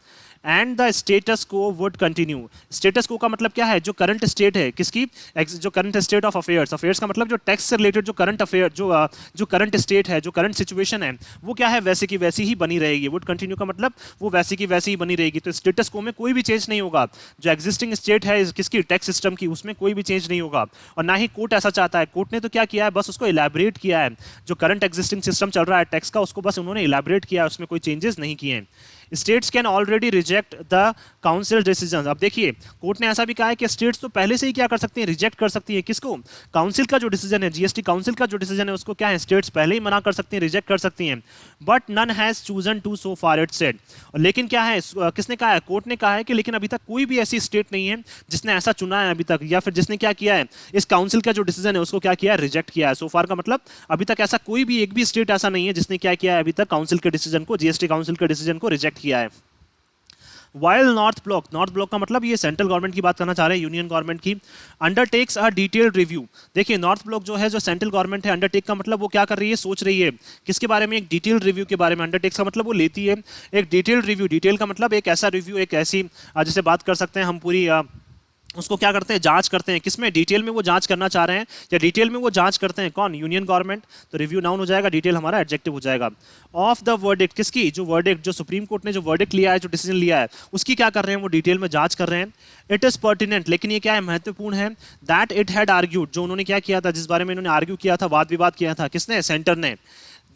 Speaker 1: एंड द स्टेटस को वुड कंटिन्यू। स्टेटस को का मतलब क्या है, जो करंट स्टेट है किसकी, जो current state of affairs. Affairs का मतलब जो टैक्स से रिलेटेड जो करंट अफेयर, जो करंट स्टेट है, जो करंट सिचुएशन है, वो क्या है वैसे की वैसी ही बनी रहेगी। वुड कंटिन्यू का मतलब वो वैसी की वैसी ही बनी रहेगी। तो स्टेटस को में कोई भी चेंज नहीं होगा। जो एग्जिस्टिंग स्टेट है किसकी, टैक्स सिस्टम की, उसमें कोई भी चेंज नहीं होगा। और ना ही कोर्ट ऐसा चाहता है। कोर्ट ने तो क्या किया है, बस उसको इलेबरेट किया है। जो करंट एग्जिस्टिंग सिस्टम चल रहा है टैक्स का, उसको बस उन्होंने इलेबरेट किया है, उसमें कोई चेंजेस नहीं किए हैं। States can already reject the council decision. अब देखिए कोर्ट ने ऐसा भी कहा है कि स्टेट्स तो पहले से ही क्या कर सकती हैं, रिजेक्ट कर सकती है। किसको, काउंसिल का जो डिसीजन है, जीएसटी काउंसिल का जो डिसीजन है उसको क्या है, स्टेट्स पहले ही मना कर सकती हैं, रिजेक्ट कर सकती हैं। But none has chosen to so far, it said. लेकिन क्या है, किसने कहा है, कोर्ट ने कहा है कि लेकिन अभी तक कोई भी ऐसी स्टेट नहीं है जिसने ऐसा चुना है अभी तक, या फिर जिसने क्या किया है, इस काउंसिल का जो डिसीजन है उसको क्या किया है, रिजेक्ट किया है। सो फार का मतलब अभी तक ऐसा कोई भी एक भी स्टेट ऐसा नहीं है जिसने क्या किया है अभी तक काउंसिल के डिसीजन को, जीएसटी काउंसिल के डिसीजन को रिजेक्ट किया है। वाइल नॉर्थ ब्लॉक का मतलब ये सेंट्रल गवर्नमेंट की बात करना चाह रहे हैं, यूनियन गवर्नमेंट की। Undertakes a detailed review. देखिए नॉर्थ ब्लॉक जो है, जो सेंट्रल गवर्नमेंट है, अंडरटेक का मतलब वो क्या कर रही है, सोच रही है किसके बारे में, एक डिटेल्ड रिव्यू के बारे में। अंडरटेक्स का मतलब वो लेती है एक डिटेल्ड रिव्यू। डिटेल का मतलब एक ऐसा रिव्यू, एक ऐसी जैसे बात कर सकते हैं हम पूरी उसको क्या करते हैं, जांच करते हैं। किसमें, डिटेल में वो जांच करना चाह रहे हैं, या डिटेल में वो जांच करते हैं कौन, यूनियन गवर्नमेंट। तो रिव्यू नाउन हो जाएगा, डिटेल हमारा एडजेक्टिव हो जाएगा। ऑफ द वर्डिक्ट, किसकी, जो वर्डिक्ट, जो सुप्रीम कोर्ट ने जो वर्डिक्ट लिया है, जो डिसीजन लिया है, उसकी क्या कर रहे हैं, वो डिटेल में जांच कर रहे हैं। इट इज पर्टिनेंट, लेकिन ये क्या है, महत्वपूर्ण है। दैट इट हैड आर्ग्यूड, जो उन्होंने क्या किया था, जिस बारे में इन्होंने आर्ग्यू किया था, वाद विवाद किया था, किसने, सेंटर ने।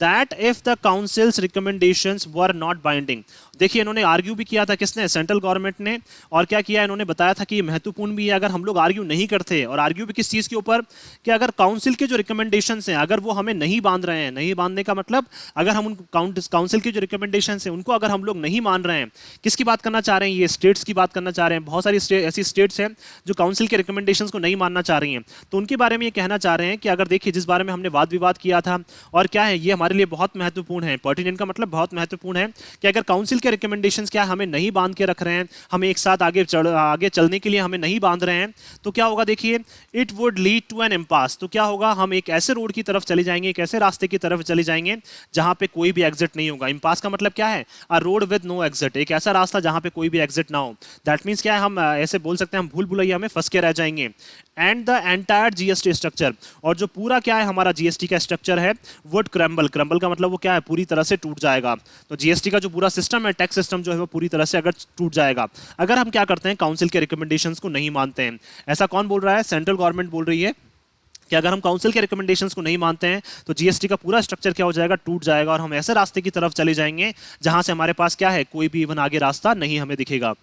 Speaker 1: That if the councils recommendations were not binding, देखिए इन्होंने आर्ग्यू भी किया था, किसने, सेंट्रल गवर्नमेंट ने। और क्या किया, इन्होंने बताया था कि ये महत्वपूर्ण भी है, अगर हम लोग आर्ग्यू नहीं करते, और आर्ग्यू भी किस चीज़ के ऊपर, कि अगर काउंसिल के जो रिकमेंडेशंस हैं, अगर वो हमें नहीं बांध रहे हैं, नहीं बांधने का मतलब, अगर हम उन काउंसिल की जो रिकमेंडेशंस हैं उनको अगर हम लोग नहीं मान रहे हैं, किसकी बात करना चाह रहे हैं, ये स्टेट्स की बात करना चाह रहे हैं। बहुत सारी ऐसी स्टेट्स हैं जो काउंसिल के रिकमेंडेशंस को नहीं मानना चाह रही हैं, तो उनके बारे में ये कहना चाह रहे हैं कि अगर देखिए, जिस बारे में हमने वाद विवाद किया था, और क्या है, ये हमारे लिए बहुत महत्वपूर्ण है, पर्टिनेंट का मतलब बहुत महत्वपूर्ण है, कि अगर काउंसिल के रिकमेंडेशंस क्या हमें नहीं बांध के रख रहे हैं, हमें एक साथ आगे चलने के लिए हमें नहीं बांध रहे हैं, तो क्या होगा, देखिए, it would lead to an impasse, तो क्या होगा, हम एक ऐसे रोड की तरफ चले जाएंगे, एक ऐसे रास्ते की तरफ चले जाएंगे जहां पे कोई भी एग्जिट नहीं होगा। इम्पास का मतलब क्या है, अ रोड विद नो एग्जिट, एक ऐसा रास्ता जहां पे कोई भी एग्जिट ना हो। दैट मींस क्या है, हम ऐसे बोल सकते हैं, हम भूल भुलैया में फंस के रह जाएंगे। And the entire GST structure, और जो पूरा क्या है हमारा जीएसटी का स्ट्रक्चर है, वुड क्रम्बल, क्रम्बल का मतलब वो क्या है, पूरी तरह से टूट जाएगा। तो जीएसटी का जो पूरा सिस्टम है, टैक्स सिस्टम जो है, वो पूरी तरह से अगर टूट जाएगा, अगर हम क्या करते हैं, काउंसिल के रिकमेंडेशंस को नहीं मानते हैं। ऐसा कौन बोल रहा है, सेंट्रल गवर्नमेंट बोल रही है कि अगर हम काउंसिल के रिकमेंडेशंस को नहीं मानते हैं, तो जीएसटी का पूरा स्ट्रक्चर क्या हो जाएगा, टूट जाएगा, और हम ऐसे रास्ते की तरफ चले जाएंगे जहां से हमारे पास क्या है, कोई भी इवन आगे रास्ता नहीं हमें दिखेगा।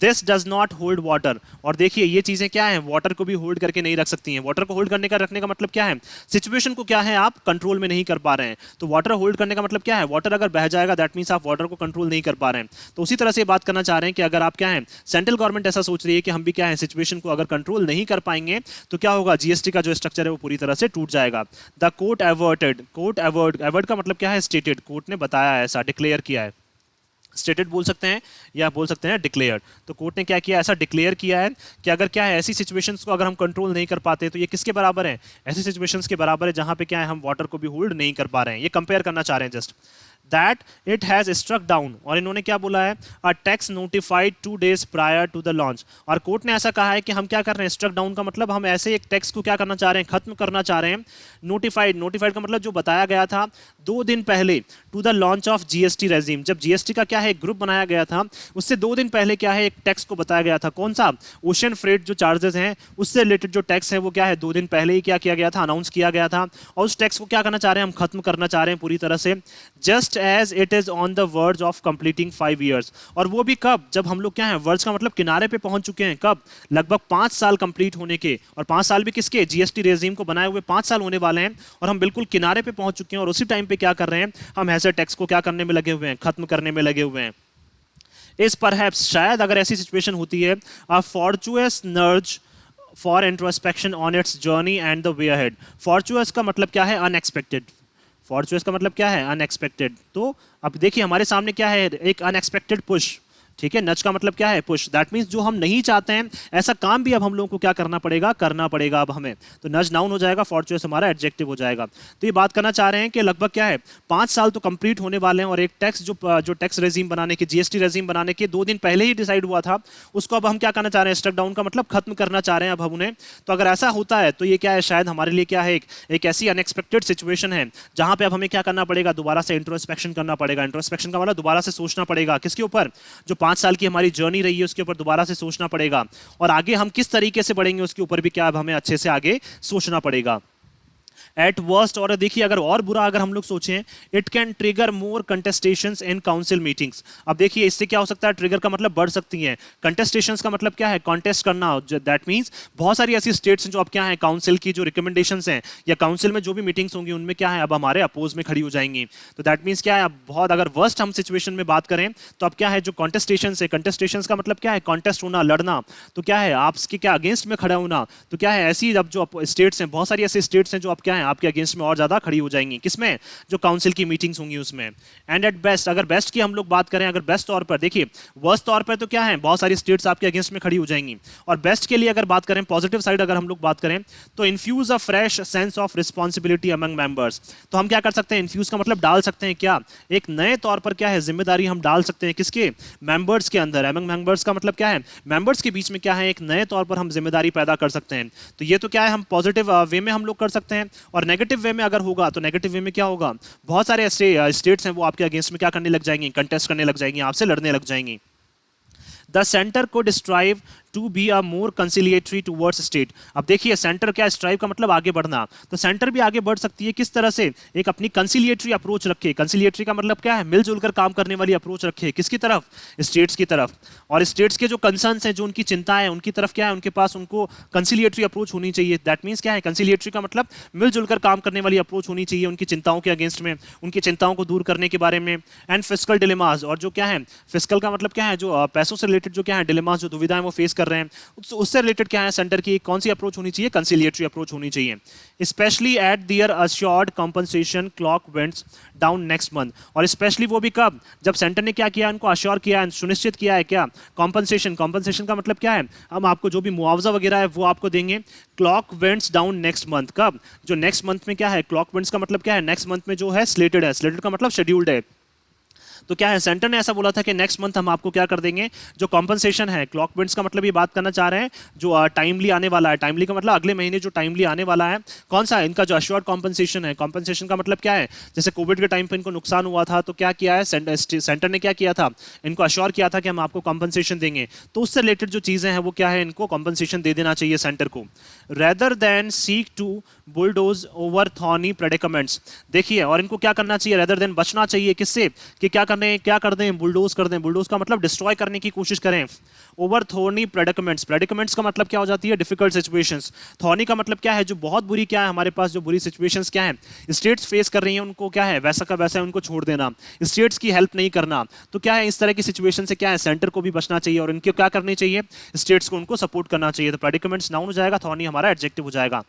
Speaker 1: This does not hold water, और देखिए ये चीजें क्या है, वाटर को भी होल्ड करके नहीं रख सकती हैं। वाटर को होल्ड करने का, रखने का मतलब क्या है, सिचुएशन को क्या है, आप कंट्रोल में नहीं कर पा रहे हैं। तो वाटर होल्ड करने का मतलब क्या है, वाटर अगर बह जाएगा, दैट मीन्स आप वाटर को कंट्रोल नहीं कर पा रहे हैं। तो उसी तरह से बात करना चाह रहे हैं कि अगर आप क्या है, सेंट्रल गवर्नमेंट ऐसा सोच रही है कि हम भी क्या है, सिचुएशन को अगर कंट्रोल नहीं कर पाएंगे, तो क्या होगा, जीएसटी का जो स्ट्रक्चर है वो पूरी तरह से टूट जाएगा। The court averted, court Edward का मतलब क्या है, स्टेटेड, कोर्ट ने बताया है, ऐसा डिक्लेयर किया है। स्टेटेड बोल सकते हैं या बोल सकते हैं डिक्लेयर्ड। तो कोर्ट ने क्या किया, ऐसा डिक्लेयर किया है कि अगर क्या है, ऐसी सिचुएशंस को अगर हम कंट्रोल नहीं कर पाते, तो ये किसके बराबर है, ऐसी सिचुएशंस के बराबर है जहां पे क्या है, हम वाटर को भी होल्ड नहीं कर पा रहे हैं। ये कंपेयर करना चाह रहे हैं just. That it has struck down, और इन्होंने क्या बोला है, a tax notified 2 days prior to the launch. और कोर्ट ने ऐसा कहा है कि हम क्या कर रहे हैं, स्ट्रक डाउन का मतलब हम ऐसे एक टैक्स को क्या करना चाह रहे हैं, खत्म करना चाह रहे हैं। नोटिफाइड, नोटिफाइड का मतलब जो बताया गया था 2 दिन पहले, to the launch of GST regime, जब जीएसटी का क्या है, एक ग्रुप बनाया गया था, उससे 2 दिन पहले क्या है, एक टैक्स को बताया गया था। कौन सा, ओशन फ्रेट जो चार्जेस हैं, उससे रिलेटेड जो टैक्स है, वो क्या है, 2 दिन पहले ही क्या किया गया था, अनाउंस किया गया था। और उस टैक्स को क्या करना चाह रहे हैं, हम खत्म करना चाह रहे हैं पूरी तरह से। Just as it is on the verge of completing 5 years, और वो भी कब, जब हम लोग क्या है, वर्ज का मतलब किनारे पे पहुंच चुके हैं, कब, लगभग 5 साल कंप्लीट होने के, और 5 साल भी किसके, जीएसटी रेजिम को बनाए हुए 5 साल होने वाले हैं, और हम बिल्कुल किनारे पे पहुंच चुके हैं। और उसी टाइम पे क्या कर रहे हैं, हम ऐसे टैक्स को क्या करने में लगे हुए हैं, खत्म करने में लगे हुए हैं। इस परहैप्स, शायद अगर ऐसी सिचुएशन होती है, a fortuitous nudge for introspection on its journey and the way ahead. Fortuitous का मतलब क्या है, अनएक्सपेक्टेड। फॉर्चुअस का मतलब क्या है, अनएक्सपेक्टेड। तो अब देखिए हमारे सामने क्या है, एक अनएक्सपेक्टेड पुश, ठीक है। नच का मतलब क्या है, पुश। दैट मीन्स जो हम नहीं चाहते हैं ऐसा काम भी अब हम लोगों को क्या करना पड़ेगा, करना पड़ेगा अब हमें। तो नज नाउन हो जाएगा, फॉर्चुअस हमारा एडजेक्टिव हो जाएगा। तो ये बात करना चाह रहे हैं कि लगभग क्या है, 5 साल तो कंप्लीट होने वाले हैं, और एक टैक्स जो टैक्स रेजिम बनाने के, जीएसटी रेजिम बनाने के 2 दिन पहले ही डिसाइड हुआ था, उसको अब हम क्या करना चाह रहे हैं, स्ट्रक डाउन का मतलब खत्म करना चाह रहे हैं अब हम उन्हें। तो अगर ऐसा होता है तो ये क्या है, शायद हमारे लिए क्या है, एक ऐसी अनएक्सपेक्टेड सिचुएशन है जहां पे अब हमें क्या करना पड़ेगा, दोबारा से इंट्रोस्पेक्शन करना पड़ेगा। इंट्रोस्पेक्शन का मतलब दोबारा से सोचना पड़ेगा, किसके ऊपर, जो 5 साल की हमारी जर्नी रही है उसके ऊपर दोबारा से सोचना पड़ेगा, और आगे हम किस तरीके से बढ़ेंगे उसके ऊपर भी क्या अब हमें अच्छे से आगे सोचना पड़ेगा। एट वर्स्ट, और देखिए अगर और बुरा अगर हम लोग सोचें, it can trigger more contestations in council meetings. अब देखिए इससे क्या हो सकता है, ट्रिगर का मतलब बढ़ सकती हैं, कंटेस्टेशंस का मतलब क्या है, कॉन्टेस्ट करना। दैट मींस बहुत सारी ऐसी स्टेट्स हैं जो अब क्या है, काउंसिल की जो रिकमेंडेशंस हैं या काउंसिल में जो भी मीटिंग्स होंगी उनमें क्या है, अब हमारे अपोज में खड़ी हो जाएंगी। तो दैट मीन्स क्या है, अब बहुत अगर वर्स्ट हम सिचुएशन में बात करें तो अब क्या है, जो कॉन्टेस्टेशंस है, कंटेस्टेशंस का मतलब क्या है, कॉन्टेस्ट होना, लड़ना। तो क्या है, आपके क्या अगेंस्ट में खड़ा होना। तो क्या है, ऐसी अब जो स्टेट्स हैं, बहुत सारी ऐसी स्टेट्स हैं जो अब क्या है आपके अगेंस्ट में और ज़्यादा खड़ी हो जाएंगी, किसमें, जो काउंसिल की मीटिंग्स होंगी उसमें। एंड एट बेस्ट, अगर बेस्ट की हम लोग बात करें, अगर बेस्ट तौर पर देखिए, वर्स्ट तौर पर तो क्या है बहुत सारी स्टेट्स आपके अगेंस्ट में खड़ी हो जाएंगी, और बेस्ट के लिए अगर बात करें, पॉजिटिव साइड अगर हम लोग बात करें, तो infuse a fresh sense of responsibility among members. तो हम क्या कर सकते हैं, इन्फ्यूज का मतलब डाल सकते हैं क्या, एक नए तौर पर क्या है जिम्मेदारी हम डाल सकते हैं, किसके, मेंबर्स के अंदर। अमंग मेंबर्स का मतलब क्या है, मेंबर्स के बीच में क्या है एक नए तौर पर हम जिम्मेदारी पैदा कर सकते हैं। तो ये तो क्या है हम पॉजिटिव वे में हम लोग कर सकते हैं। और नेगेटिव वे में अगर होगा तो नेगेटिव वे में क्या होगा, बहुत सारे ऐसे स्टेट्स हैं वो आपके अगेंस्ट में क्या करने लग जाएंगी, कंटेस्ट करने लग जाएंगी, आपसे लड़ने लग जाएंगी। The centre could strive to be a more conciliatory towards state. अब देखिए सेंटर क्या, स्ट्राइव का मतलब आगे बढ़ना, तो सेंटर भी आगे बढ़ सकती है किस तरह से, एक अपनी कंसिलिएटरी अप्रोच रखे। कंसिलिएटरी का मतलब क्या है, मिलजुल कर काम करने वाली अप्रोच रखे, किसकी तरफ, स्टेट्स की तरफ। और स्टेट्स के जो कंसर्न्स हैं, जो उनकी चिंताएं हैं, उनकी तरफ क्या है, उनके पास उनको कंसिलिएटरी अप्रोच होनी चाहिए। दैट मीन्स क्या है, कंसिलिएटरी का मतलब मिलजुल कर काम करने वाली अप्रोच होनी चाहिए उनकी चिंताओं के अगेंस्ट में, उनकी चिंताओं को दूर करने के बारे में। एंड फिस्कल डिलेमास, और जो क्या है फिस्कल का मतलब क्या है, जो पैसों से रिलेटेड जो क्या है डिलेमास, जो दुविधाएं वो फेस कर रहे हैं, उससे रिलेटेड क्या है सेंटर की कौन सी अप्रोच होनी चाहिए, कंसिलिएटरी अप्रोच होनी चाहिए। Specially at their assured compensation clock vents down next month. और स्पेशली वो भी कब, जब सेंटर ने क्या किया, इनको अश्योर किया है, सुनिश्चित किया है क्या, कॉम्पनसेशन। कॉम्पनसेशन का मतलब क्या है, हम आपको जो भी मुआवजा वगैरह है वो आपको देंगे। Clock vents down next month, कब, जो नेक्स्ट मंथ में क्या है, क्लॉक वेंट्स का मतलब क्या है, नेक्स्ट मंथ में जो है स्लेटेड है, स्लेटेड का मतलब शेड्यूल्ड है। तो क्या है सेंटर ने ऐसा बोला था कि नेक्स्ट मंथ हम आपको क्या कर देंगे, जो कॉम्पनसेशन है, क्लॉक वेंट्स का मतलब ये बात करना चाह रहे हैं जो टाइमली आने वाला है। टाइमली का मतलब अगले महीने जो टाइमली आने वाला है, कौन सा, इनका जो अश्योर्ड कॉम्पनसेशन है। कॉम्पनसेशन का मतलब क्या है, जैसे कोविड के टाइम पे इनको नुकसान हुआ था तो क्या किया है सेंटर ने क्या किया था, इनको अश्योर किया था कि हम आपको कॉम्पनसेशन देंगे। तो उससे रिलेटेड जो चीजें हैं वो क्या है, इनको कॉम्पनसेशन दे देना चाहिए सेंटर को, rather than seek to bulldoze over thorny predicaments. देखिए, और इनको क्या करना चाहिए, रेदर देन बचना चाहिए किससे, कि क्या करने, क्या कर दें, बुलडोज कर दें। बुलडोज का मतलब डिस्ट्रॉय करने की कोशिश करें। ओवर थॉर्नी प्रेडिकमेंट्स, प्रेडिकमेंट्स का मतलब क्या हो जाती है, डिफिकल्ट सिचुएशंस। थॉर्नी का मतलब क्या है, जो बहुत बुरी क्या है हमारे पास, जो बुरी सिचुएशंस क्या है स्टेट्स फेस कर रही हैं, उनको क्या है वैसा का वैसा उनको छोड़ देना, स्टेट्स की हेल्प नहीं करना। तो क्या है इस तरह की सिचुएशन से क्या है सेंटर को भी बचना चाहिए और इनके क्या करनी चाहिए, स्टेट्स को उनको सपोर्ट करना चाहिए। तो प्रेडिकमेंट्स नाउन हो जाएगा, थॉर्नी हमारा एडजेक्टिव हो जाएगा।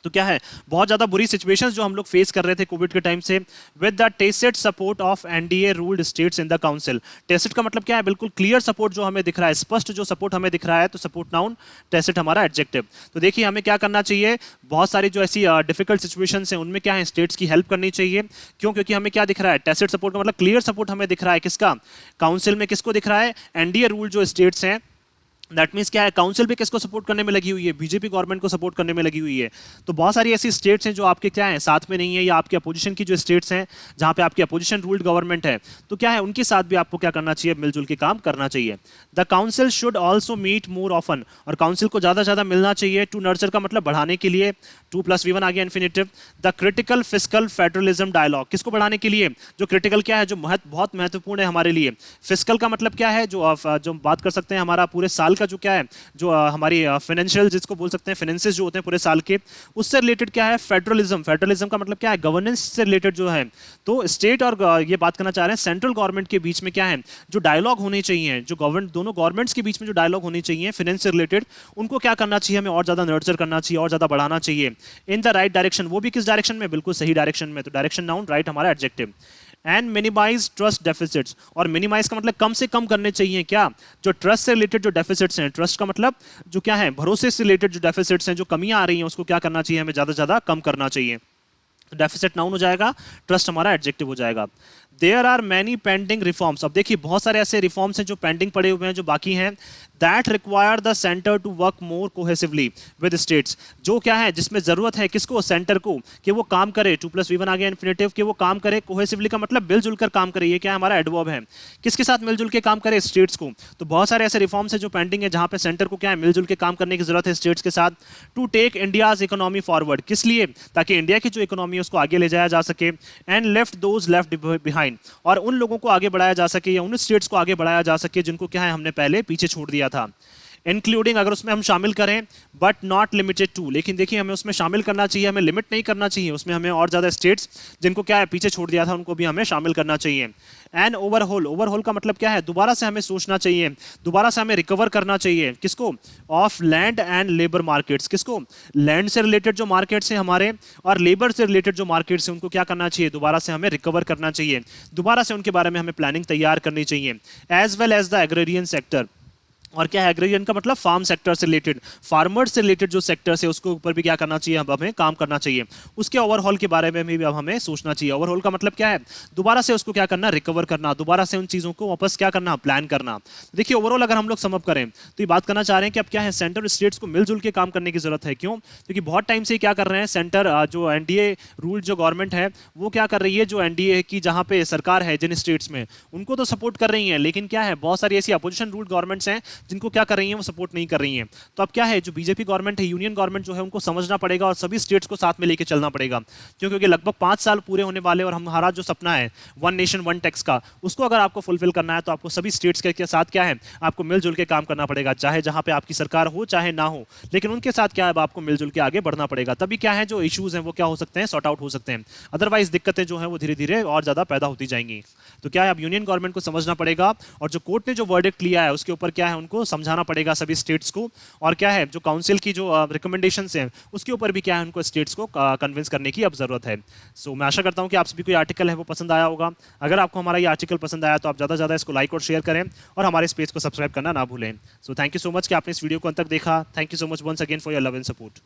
Speaker 1: तो क्या है बहुत ज्यादा बुरी सिचुएशंस जो हम लोग फेस कर रहे थे कोविड के टाइम से, with the tacit support of NDA ruled states in the council. Tacit का मतलब क्या है, बिल्कुल क्लियर सपोर्ट जो हमें दिख रहा है, स्पष्ट जो सपोर्ट हमें दिख रहा है, तो सपोर्ट नाउन, टेसिड हमारा एडजेक्टिव। तो देखिए हमें क्या करना चाहिए, बहुत सारी जो ऐसी डिफिकल्ट सिचुएशंस हैं उनमें क्या है स्टेट्स की हेल्प करनी चाहिए। क्यों, क्योंकि हमें क्या दिख रहा है, टेसिड सपोर्ट का मतलब क्लियर सपोर्ट हमें दिख रहा है, किसका, काउंसिल में किसको दिख रहा है, एनडीए रूल जो स्टेट्स हैं। दैट मीन्स क्या है, काउंसिल भी किसको सपोर्ट करने में लगी हुई है, बीजेपी गवर्नमेंट को सपोर्ट करने में लगी हुई है। तो बहुत सारी ऐसी स्टेट्स हैं जो आपके क्या है साथ में नहीं है, या आपके अपोजिशन की जो स्टेट्स हैं जहां पे आपकी अपोजिशन रूल्ड गवर्नमेंट है, तो क्या है उनके साथ भी आपको क्या करना चाहिए, मिलजुल के काम करना चाहिए। The council should also meet more often, और काउंसिल को ज्यादा ज्यादा मिलना चाहिए। टू नर्चर का मतलब बढ़ाने के लिए, 2+V1 आ गया infinitive. The critical fiscal federalism dialogue, किसको बढ़ाने के लिए, जो क्रिटिकल क्या है, जो बहुत महत्वपूर्ण है हमारे लिए। फिस्कल का मतलब क्या है, जो बात कर सकते हैं हमारा पूरे साल का जो क्या है, जो हमारी फाइनेंशियल जिसको बोल सकते हैं फाइनेंसेस जो होते हैं पूरे साल के, उससे रिलेटेड क्या है फेडरलिज्म। फेडरलिज्म का मतलब क्या है, गवर्नेंस से रिलेटेड जो है। तो स्टेट और ये बात करना चाह रहे हैं सेंट्रल गवर्नमेंट के बीच में क्या है, जो डायलॉग होने चाहिए, जो दोनों गवर्नमेंट्स के बीच में जो डायलॉग होने चाहिए फाइनेंस से रिलेटेड, उनको क्या करना चाहिए, हमें और ज्यादा नर्चर करना चाहिए और ज्यादा बढ़ाना चाहिए। इन द राइट डायरेक्शन, वो भी किस डायरेक्शन में, बिल्कुल सही डायरेक्शन में। तो डायरेक्शन नाउन, राइट हमारा adjective. And minimise trust deficits, और मिनिमाइज का मतलब कम से कम करने चाहिए क्या, जो ट्रस्ट से रिलेटेड जो डेफिसिट्स हैं, ट्रस्ट का मतलब जो क्या है भरोसे से रिलेटेड जो डेफिसिट्स हैं, जो कमियां आ रही हैं उसको क्या करना चाहिए, हमें ज्यादा से ज्यादा कम करना चाहिए। डेफिसिट नाउन हो जाएगा, ट्रस्ट हमारा एडजेक्टिव हो जाएगा। There are many pending reforms, अब देखिए बहुत सारे ऐसे रिफॉर्म्स हैं जो पेंडिंग पड़े हुए हैं, जो बाकी हैं। That require the centre to work more cohesively with states, जो क्या है जिसमें जरूरत है किसको, सेंटर को, कि वो काम करे। 2+V1 आ गया इन्फिनेटिव, कि वो काम करे। कोहेसिवली का मतलब मिलजुल कर काम करे, ये क्या है हमारा एडवर्ब है। किसके साथ मिलजुल के काम करे, स्टेट्स को। तो बहुत सारे ऐसे रिफॉर्म्स हैं जो पेंडिंग है जहां पे सेंटर को क्या है मिलजुल के काम करने की जरूरत है स्टेट्स के साथ। To take India's economy forward, किस लिए, ताकि इंडिया की जो इकोनॉमी है उसको आगे ले जाया जा सके। And left those left behind, और उन लोगों को आगे बढ़ाया जा सके, या उन स्टेट्स को आगे बढ़ाया जा सके जिनको क्या है हमने पहले पीछे छोड़ दिया था। इंक्लूडिंग अगर उसमें हम शामिल करें बट नॉट लिमिटेड टू, लेकिन देखिए हमें उसमें शामिल करना चाहिए, हमें लिमिट नहीं करना चाहिए, उसमें हमें और ज़्यादा स्टेट्स जिनको क्या है पीछे छोड़ दिया था उनको भी हमें शामिल करना चाहिए। एंड ओवरहोल, ओवरहोल का मतलब क्या है, दोबारा से हमें सोचना चाहिए, दोबारा से हमें रिकवर करना चाहिए किसको, of land and labour markets, किसको, लैंड से रिलेटेड जो मार्केट्स हैं हमारे और लेबर से रिलेटेड जो मार्केट्स हैं उनको क्या करना चाहिए, दोबारा से हमें रिकवर करना चाहिए, दोबारा से उनके बारे में हमें प्लानिंग तैयार करनी चाहिए। As well as the agrarian sector, और क्या है एग्रीरियन का मतलब फार्म सेक्टर से रिलेटेड, फार्मर्स से रिलेटेड जो सेक्टर्स है उसके ऊपर भी क्या करना चाहिए, अब हमें काम करना चाहिए, उसके ओवरऑल के बारे में भी अब हमें सोचना चाहिए। ओवरऑल का मतलब क्या है, दोबारा से उसको क्या करना, रिकवर करना, दोबारा से उन चीज़ों को वापस क्या करना, प्लान करना। देखिए ओवरऑल अगर हम लोग समअप करें तो ये बात करना चाह रहे हैं कि अब क्या है, सेंटर स्टेट्स को मिलजुल के काम करने की जरूरत है। क्यों, क्योंकि बहुत टाइम से क्या कर रहे हैं सेंटर, जो एनडीए रूल जो गवर्नमेंट है वो क्या कर रही है, जो एनडीए की जहाँ पे सरकार है जिन स्टेट्स में उनको तो सपोर्ट कर रही है, लेकिन क्या है बहुत सारी ऐसी अपोजिशन रूल गवर्नमेंट्स हैं जिनको क्या कर रही है, सपोर्ट नहीं कर रही हैं। तो अब क्या है, जो बीजेपी गवर्नमेंट है, यूनियन गवर्नमेंट जो है उनको समझना पड़ेगा और सभी स्टेट्स को साथ में लेके चलना पड़ेगा। क्यों, क्योंकि लगभग 5 साल पूरे होने वाले और हमारा जो सपना है वन नेशन वन टैक्स का, उसको अगर आपको फुलफिल करना है तो आपको सभी स्टेट्स के साथ क्या है, आपको मिलजुल के काम करना पड़ेगा, चाहे जहां पे आपकी सरकार हो चाहे ना हो, लेकिन उनके साथ क्या है, आपको मिलजुल के आगे बढ़ना पड़ेगा। तभी क्या है, जो इश्यूज हैं वो क्या हो सकते हैं, सॉर्ट आउट हो सकते हैं। अदरवाइज दिक्कतें जो है वो धीरे धीरे और ज्यादा पैदा होती जाएंगी। तो क्या है, अब यूनियन गवर्नमेंट को समझना पड़ेगा और जो कोर्ट ने जो वर्डिक्ट लिया है उसके ऊपर क्या है, उनको समझाना पड़ेगा सभी स्टेट्स को, और क्या है जो काउंसिल की जो रिकमेंडेशंस हैं उसके ऊपर भी क्या है उनको स्टेट्स को कन्विंस करने की अब जरूरत है। सो मैं आशा करता हूं कि आप सभी को ये आर्टिकल है वो पसंद आया होगा। अगर आपको हमारा ये आर्टिकल पसंद आया तो आप ज़्यादा से ज़्यादा इसको लाइक और शेयर करें और हमारे इस पेज को सब्सक्राइब करना ना भूलें। So thank you so much कि आपने इस वीडियो को अंत तक देखा। Thank you so much once again for your love and support.